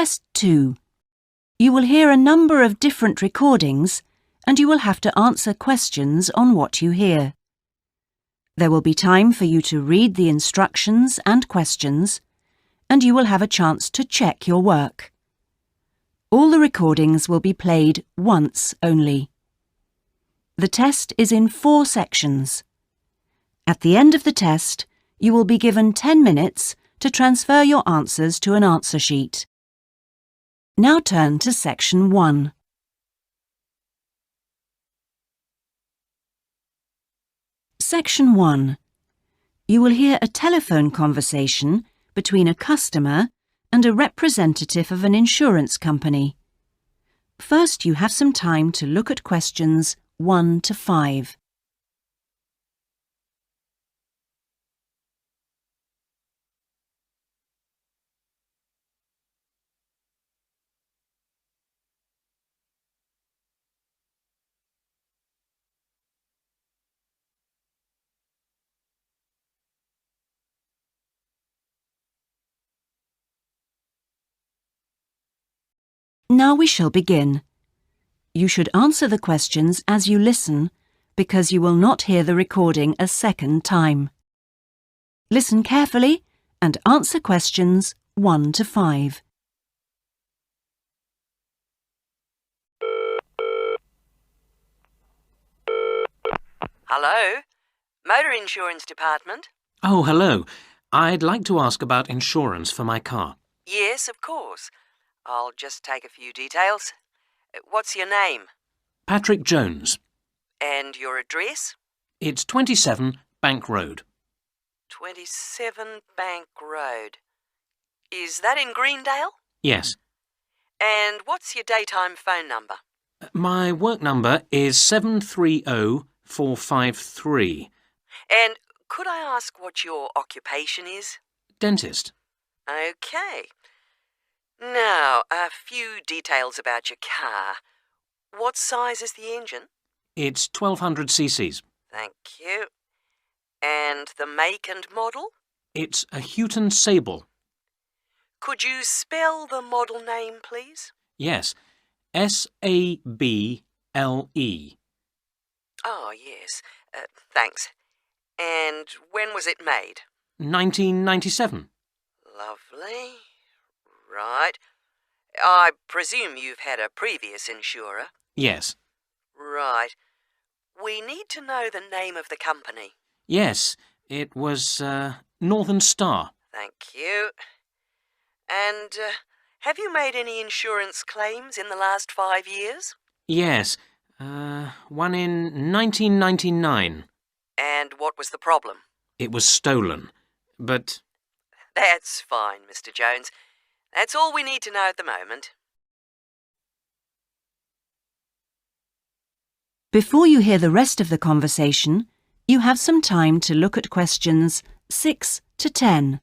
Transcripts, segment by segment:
Test 2. You will hear a number of different recordings and you will have to answer questions on what you hear. There will be time for you to read the instructions and questions, and you will have a chance to check your work. All the recordings will be played once only. The test is in 4 sections. At the end of the test, you will be given 10 minutes to transfer your answers to an answer sheet. Now turn to Section 1. Section 1. You will hear a telephone conversation between a customer and a representative of an insurance company. First, you have some time to look at questions 1 to 5. Now we shall begin. You should answer the questions as you listen, because you will not hear the recording a second time. Listen carefully and answer questions 1 to 5. Hello? Motor Insurance Department? Oh, hello. I'd like to ask about insurance for my car. Yes, of course. I'll just take a few details. What's your name? Patrick Jones. And your address? It's 27 Bank Road. 27 Bank Road. Is that in Greendale? Yes. And what's your daytime phone number? My work number is 730453. And could I ask what your occupation is? Dentist. OK. Now, a few details about your car. What size is the engine? It's 1200 cc's. Thank you. And the make and model? It's a Houghton Sable. Could you spell the model name, please? Yes. S-A-B-L-E. Oh, yes. Thanks. And when was it made? 1997. Lovely. Right. I presume you've had a previous insurer? Yes. Right. We need to know the name of the company. Yes, it was Northern Star. Thank you. And have you made any insurance claims in the last 5 years? Yes. One in 1999. And what was the problem? It was stolen. But... That's fine, Mr. Jones. That's all we need to know at the moment. Before you hear the rest of the conversation, you have some time to look at questions 6 to 10.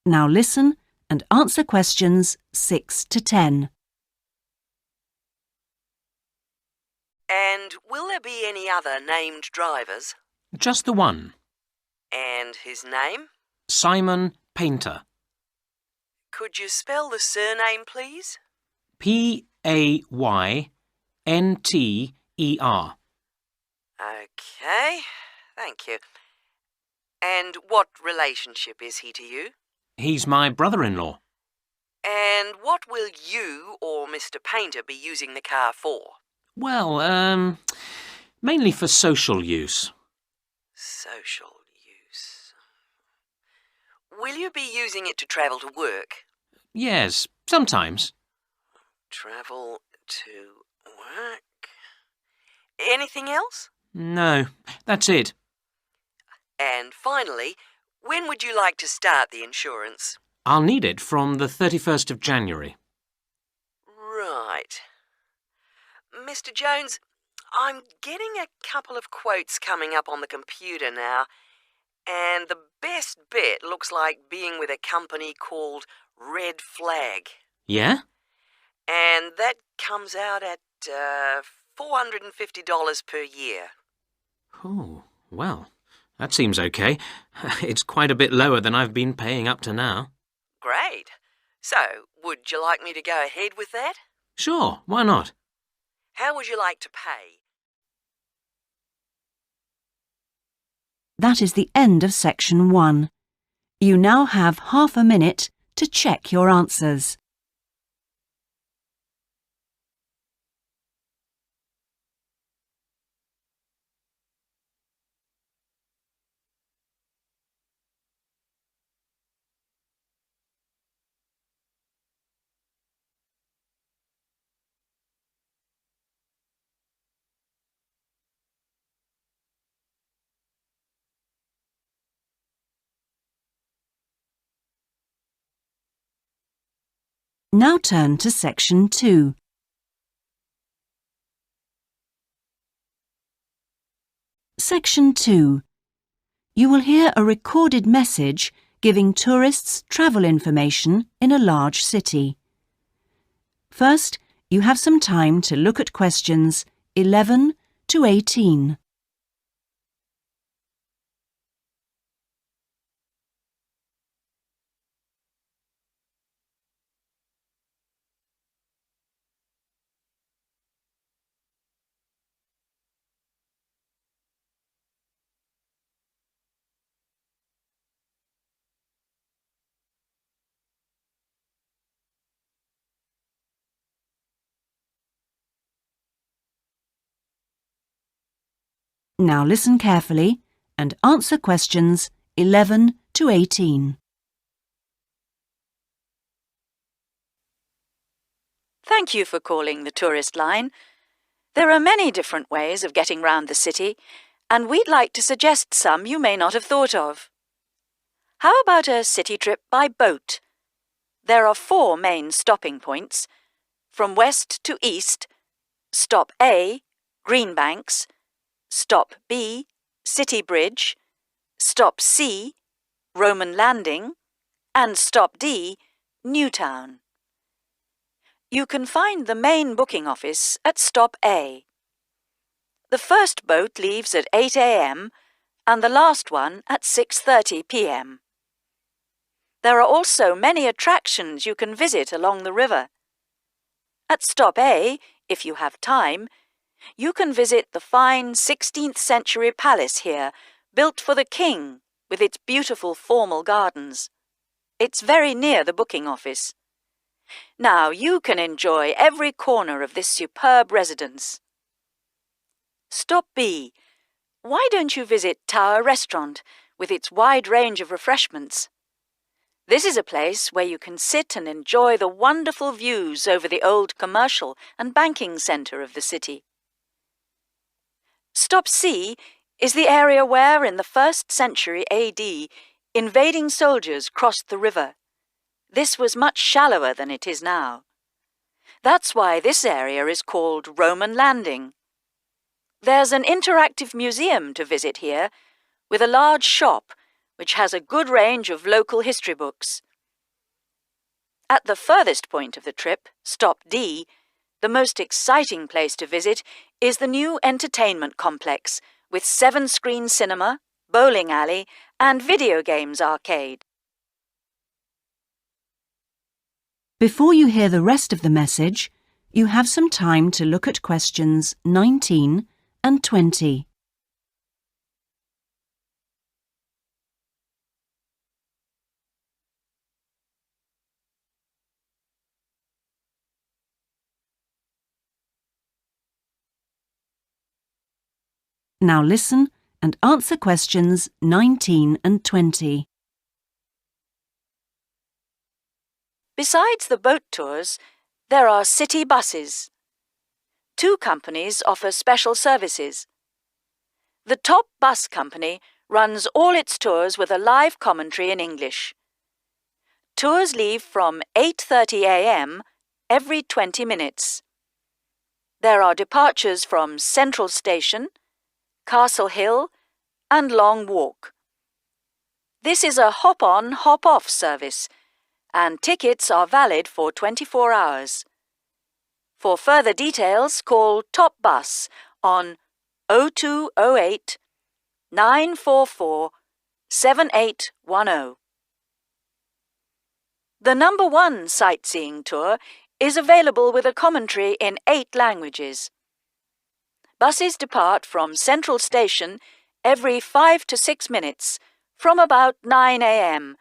Now listen and answer questions 6 to 10. And will there be any other named drivers? just the one. And his name? Simon Painter. Could you spell the surname, please? P-A-Y-N-T-E-R. OK, thank you. And what relationship is he to you? He's my brother-in-law. And what will you or Mr. Painter be using the car for? Well, mainly for social use. Social use. Will you be using it to travel to work? Yes, sometimes. Travel to work. Anything else? No, that's it. And finally, when would you like to start the insurance? I'll need it from the 31st of January. Right. Mr. Jones, I'm getting a couple of quotes coming up on the computer now, and the best bit looks like being with a company called Red Flag. Yeah? And that comes out at $450 per year. Oh, well, that seems okay. It's quite a bit lower than I've been paying up to now. Great. So, would you like me to go ahead with that? Sure, why not? How would you like to pay? That is the end of section 1. You now have half a minute to check your answers. Now turn to section 2. Section 2. You will hear a recorded message giving tourists travel information in a large city. First, you have some time to look at questions 11 to 18. Now listen carefully and answer questions 11 to 18. Thank you for calling the tourist line. There are many different ways of getting round the city, and we'd like to suggest some you may not have thought of. How about a city trip by boat? There are 4 main stopping points. From west to east, Stop A, Greenbanks, Stop B, City Bridge, Stop C, Roman Landing, and Stop D, Newtown. You can find the main booking office at Stop A. The first boat leaves at 8 a.m. and the last one at 6:30 p.m. There are also many attractions you can visit along the river. At Stop A, if you have time, you can visit the fine 16th century palace here, built for the king, with its beautiful formal gardens. It's very near the booking office. Now you can enjoy every corner of this superb residence. Stop B. Why don't you visit Tower Restaurant with its wide range of refreshments? This is a place where you can sit and enjoy the wonderful views over the old commercial and banking centre of the city. Stop C is the area where, in the 1st century AD, invading soldiers crossed the river. This was much shallower than it is now. That's why this area is called Roman Landing. There's an interactive museum to visit here, with a large shop which has a good range of local history books. At the furthest point of the trip, Stop D, the most exciting place to visit is the new entertainment complex with 7-screen cinema, bowling alley, and video games arcade. Before you hear the rest of the message, you have some time to look at questions 19 and 20. Now listen and answer questions 19 and 20. Besides the boat tours, there are city buses. 2 companies offer special services. The top bus company runs all its tours with a live commentary in English. Tours leave from 8:30 a.m. every 20 minutes. There are departures from Central Station, Castle Hill, and Long Walk. This is a hop-on, hop-off service, and tickets are valid for 24 hours. For further details, call Top Bus on 0208 944 7810. The number 1 sightseeing tour is available with a commentary in 8 languages. Buses depart from Central Station every 5 to 6 minutes from about 9 a.m,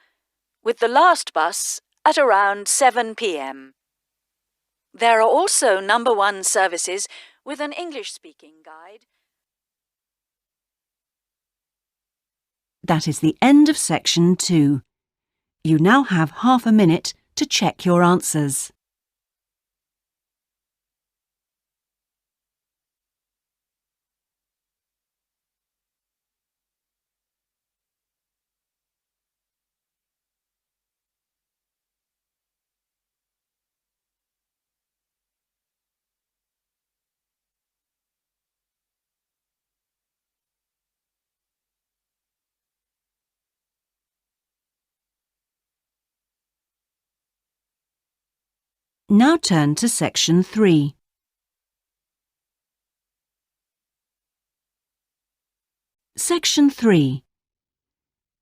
with the last bus at around 7 p.m. There are also number 1 services with an English-speaking guide. That is the end of section 2. You now have half a minute to check your answers. Now turn to section 3. Section 3.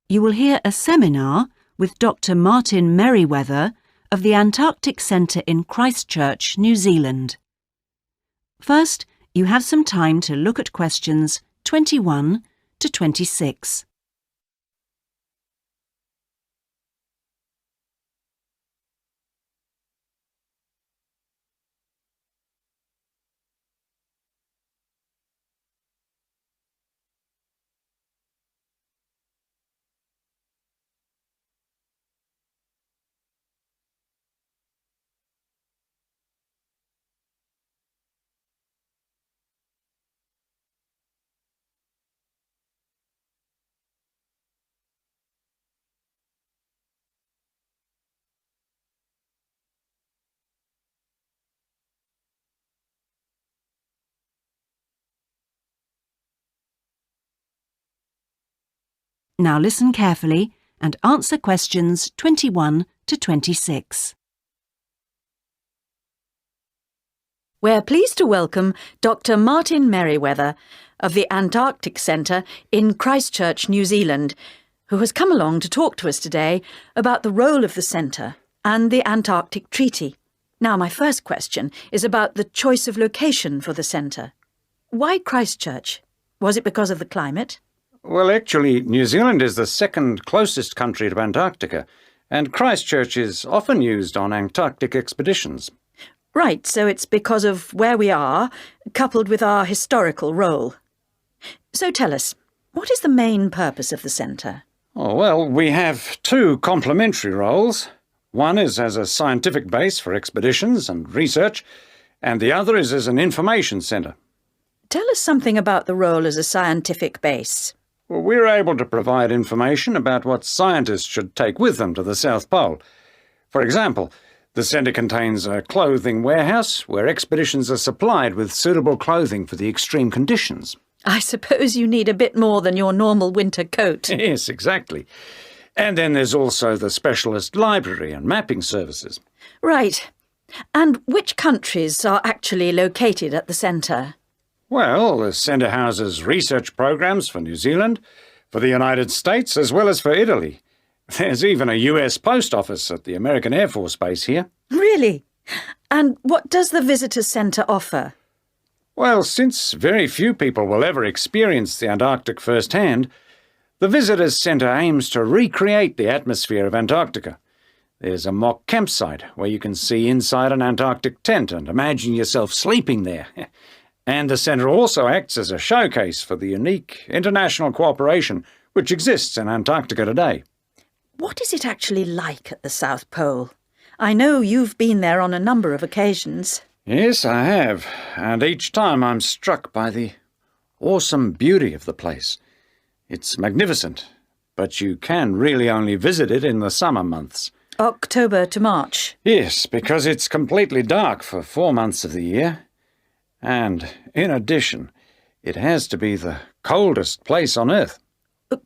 You will hear a seminar with Dr. Martin Merriweather of the Antarctic Centre in Christchurch, New Zealand. First, you have some time to look at questions 21 to 26. Now listen carefully and answer questions 21 to 26. We're pleased to welcome Dr. Martin Merriweather of the Antarctic Centre in Christchurch, New Zealand, who has come along to talk to us today about the role of the centre and the Antarctic Treaty. Now, my first question is about the choice of location for the centre. Why Christchurch? Was it because of the climate? Well, actually, New Zealand is the second closest country to Antarctica, and Christchurch is often used on Antarctic expeditions. Right, so it's because of where we are, coupled with our historical role. So tell us, what is the main purpose of the centre? Oh, well, we have 2 complementary roles. One is as a scientific base for expeditions and research, and the other is as an information centre. Tell us something about the role as a scientific base. Well, we're able to provide information about what scientists should take with them to the South Pole. For example, the centre contains a clothing warehouse where expeditions are supplied with suitable clothing for the extreme conditions. I suppose you need a bit more than your normal winter coat. Yes, exactly. And then there's also the specialist library and mapping services. Right. And which countries are actually located at the centre? Well, the centre houses research programs for New Zealand, for the United States, as well as for Italy. There's even a US post office at the American Air Force Base here. Really? And what does the visitor centre offer? Well, since very few people will ever experience the Antarctic firsthand, the Visitors Centre aims to recreate the atmosphere of Antarctica. There's a mock campsite where you can see inside an Antarctic tent and imagine yourself sleeping there. And the centre also acts as a showcase for the unique international cooperation which exists in Antarctica today. What is it actually like at the South Pole? I know you've been there on a number of occasions. Yes, I have, and each time I'm struck by the awesome beauty of the place. It's magnificent, but you can really only visit it in the summer months. October to March. Yes, because it's completely dark for 4 months of the year. And, in addition, it has to be the coldest place on Earth.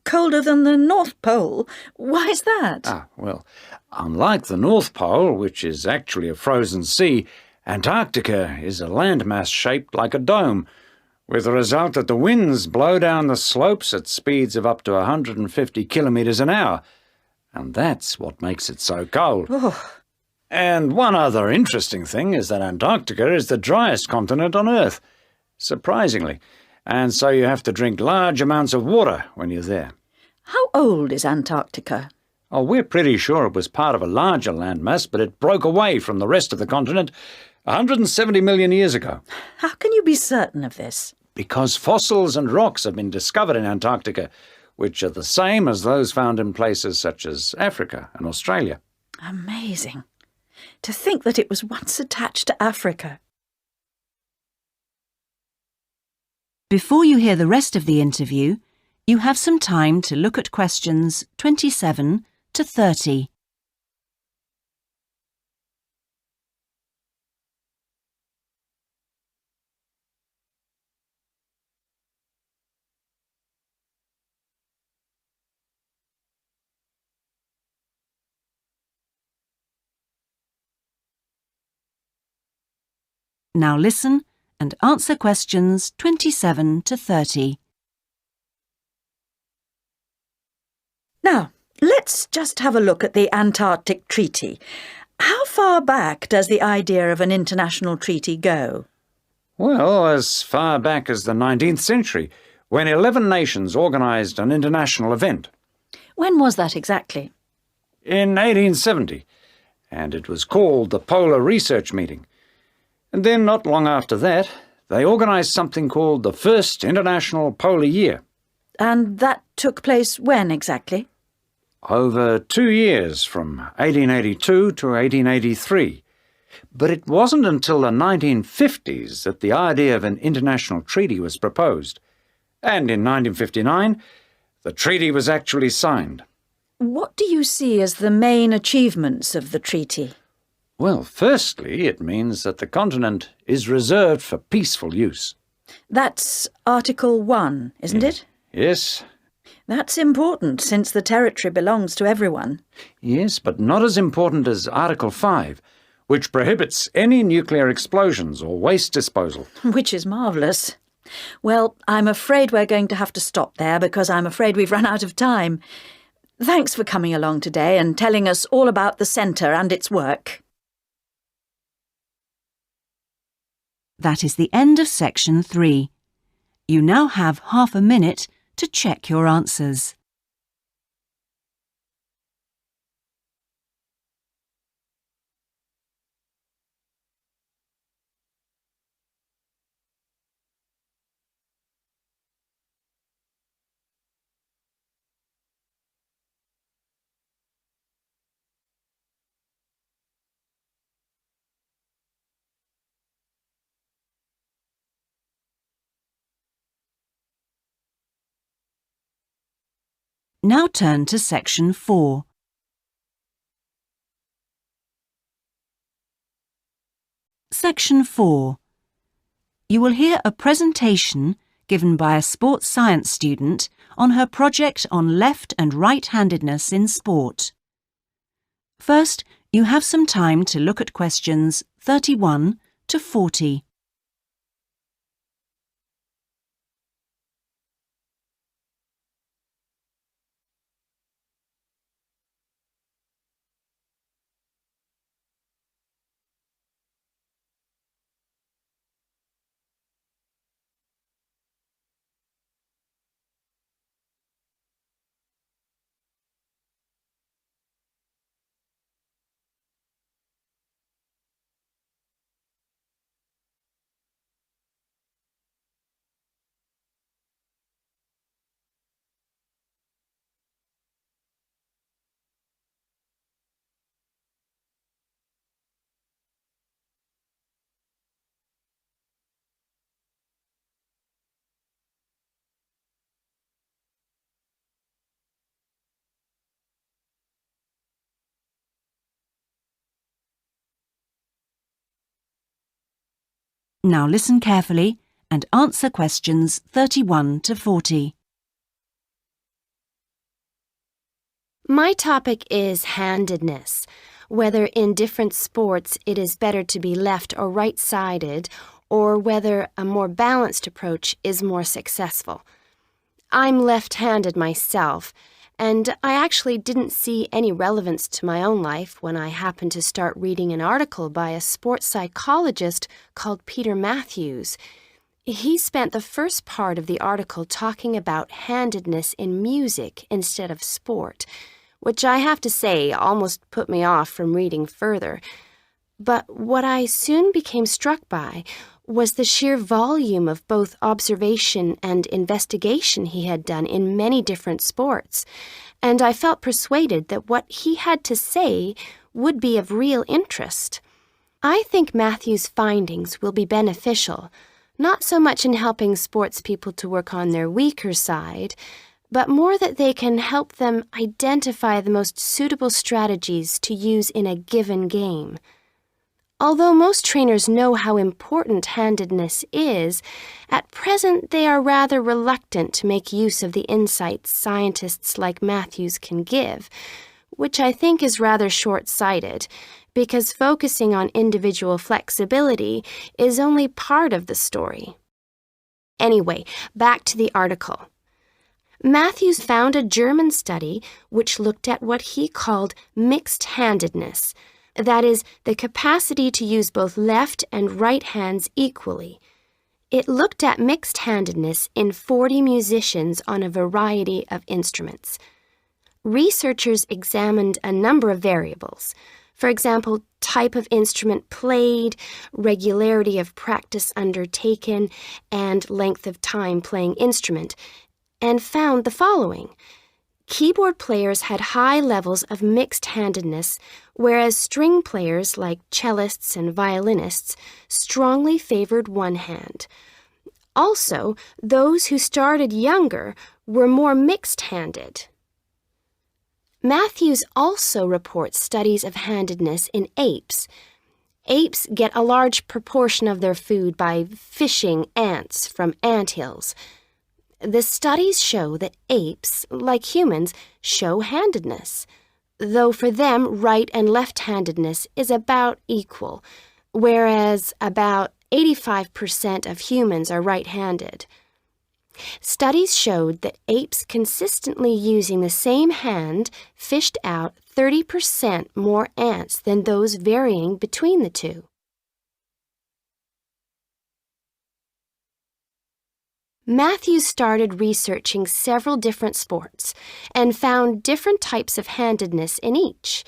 Colder than the North Pole? Why is that? Well, unlike the North Pole, which is actually a frozen sea, Antarctica is a landmass shaped like a dome, with the result that the winds blow down the slopes at speeds of up to 150 kilometres an hour. And that's what makes it so cold. And one other interesting thing is that Antarctica is the driest continent on Earth, surprisingly, and so you have to drink large amounts of water when you're there. How old is Antarctica? We're pretty sure it was part of a larger landmass, but it broke away from the rest of the continent 170 million years ago. How can you be certain of this? Because fossils and rocks have been discovered in Antarctica, which are the same as those found in places such as Africa and Australia. Amazing. To think that it was once attached to Africa. Before you hear the rest of the interview, you have some time to look at questions 27 to 30. Now listen and answer questions 27 to 30. Now, let's just have a look at the Antarctic Treaty. How far back does the idea of an international treaty go? Well, as far back as the 19th century, when 11 nations organised an international event. When was that exactly? In 1870, and it was called the Polar Research Meeting. And then, not long after that, they organised something called the First International Polar Year. And that took place when exactly? Over 2 years, from 1882 to 1883. But it wasn't until the 1950s that the idea of an international treaty was proposed. And in 1959, the treaty was actually signed. What do you see as the main achievements of the treaty? Well, firstly, it means that the continent is reserved for peaceful use. That's Article 1, isn't it? Yes. That's important, since the territory belongs to everyone. Yes, but not as important as Article 5, which prohibits any nuclear explosions or waste disposal. Which is marvellous. Well, I'm afraid we're going to have to stop there because I'm afraid we've run out of time. Thanks for coming along today and telling us all about the centre and its work. That is the end of section 3. You now have half a minute to check your answers. Now turn to section 4. Section 4. You will hear a presentation given by a sports science student on her project on left and right-handedness in sport. First, you have some time to look at questions 31 to 40. Now listen carefully and answer questions 31 to 40. My topic is handedness, whether in different sports it is better to be left or right-sided, or whether a more balanced approach is more successful. I'm left-handed myself, and I actually didn't see any relevance to my own life when I happened to start reading an article by a sports psychologist called Peter Matthews. He spent the first part of the article talking about handedness in music instead of sport, which I have to say almost put me off from reading further. But what I soon became struck by was the sheer volume of both observation and investigation he had done in many different sports, and I felt persuaded that what he had to say would be of real interest. I think Matthew's findings will be beneficial, not so much in helping sports people to work on their weaker side, but more that they can help them identify the most suitable strategies to use in a given game. Although most trainers know how important handedness is, at present they are rather reluctant to make use of the insights scientists like Matthews can give, which I think is rather short-sighted, because focusing on individual flexibility is only part of the story. Anyway, back to the article. Matthews found a German study which looked at what he called mixed-handedness, that is, the capacity to use both left and right hands equally. It looked at mixed-handedness in 40 musicians on a variety of instruments. Researchers examined a number of variables. For example, type of instrument played, regularity of practice undertaken, and length of time playing instrument, and found the following. Keyboard players had high levels of mixed-handedness, whereas string players like cellists and violinists strongly favored one hand. Also, those who started younger were more mixed-handed. Matthews also reports studies of handedness in apes. Apes get a large proportion of their food by fishing ants from anthills. The studies show that apes, like humans, show handedness, though for them right and left-handedness is about equal, whereas about 85% of humans are right-handed. Studies showed that apes consistently using the same hand fished out 30% more ants than those varying between the two. Matthews started researching several different sports and found different types of handedness in each.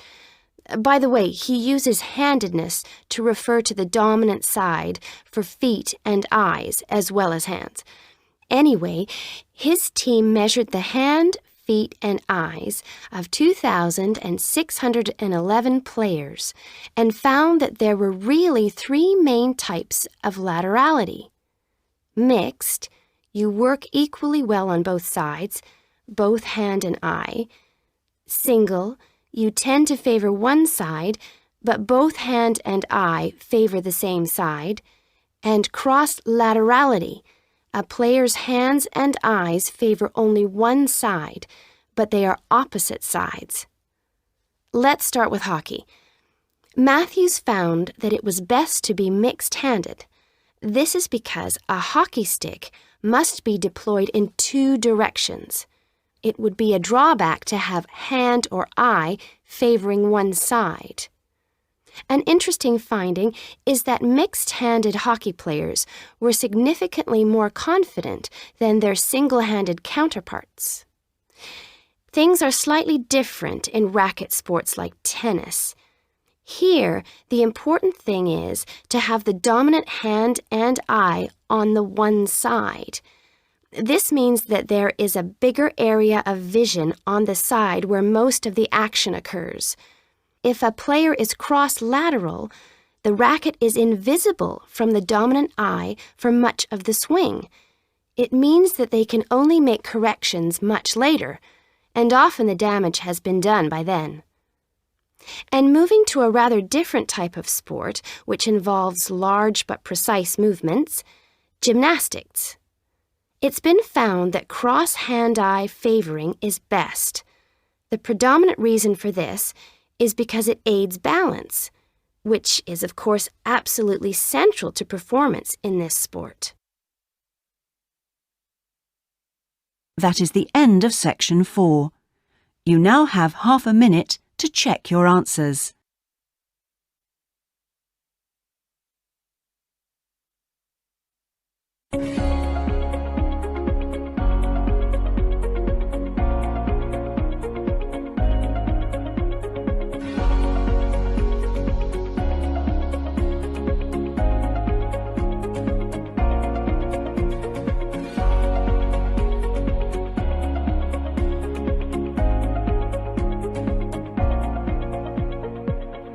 By the way, he uses handedness to refer to the dominant side for feet and eyes as well as hands. Anyway, his team measured the hand, feet, and eyes of 2,611 players and found that there were really three main types of laterality. Mixed, you work equally well on both sides, both hand and eye. Single, you tend to favor one side, but both hand and eye favor the same side. And cross-laterality, a player's hands and eyes favor only one side, but they are opposite sides. Let's start with hockey. Matthews found that it was best to be mixed-handed. This is because a hockey stick must be deployed in two directions. It would be a drawback to have hand or eye favoring one side. An interesting finding is that mixed-handed hockey players were significantly more confident than their single-handed counterparts. Things are slightly different in racket sports like tennis. Here, the important thing is to have the dominant hand and eye on the one side. This means that there is a bigger area of vision on the side where most of the action occurs. If a player is cross-lateral, the racket is invisible from the dominant eye for much of the swing. It means that they can only make corrections much later, and often the damage has been done by then. And moving to a rather different type of sport, which involves large but precise movements, gymnastics. It's been found that cross-hand-eye favoring is best. The predominant reason for this is because it aids balance, which is, of course, absolutely central to performance in this sport. That is the end of section 4. You now have half a minute to check your answers.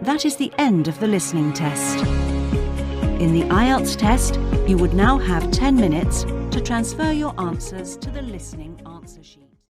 That is the end of the listening test. In the IELTS test, you would now have 10 minutes to transfer your answers to the listening answer sheet.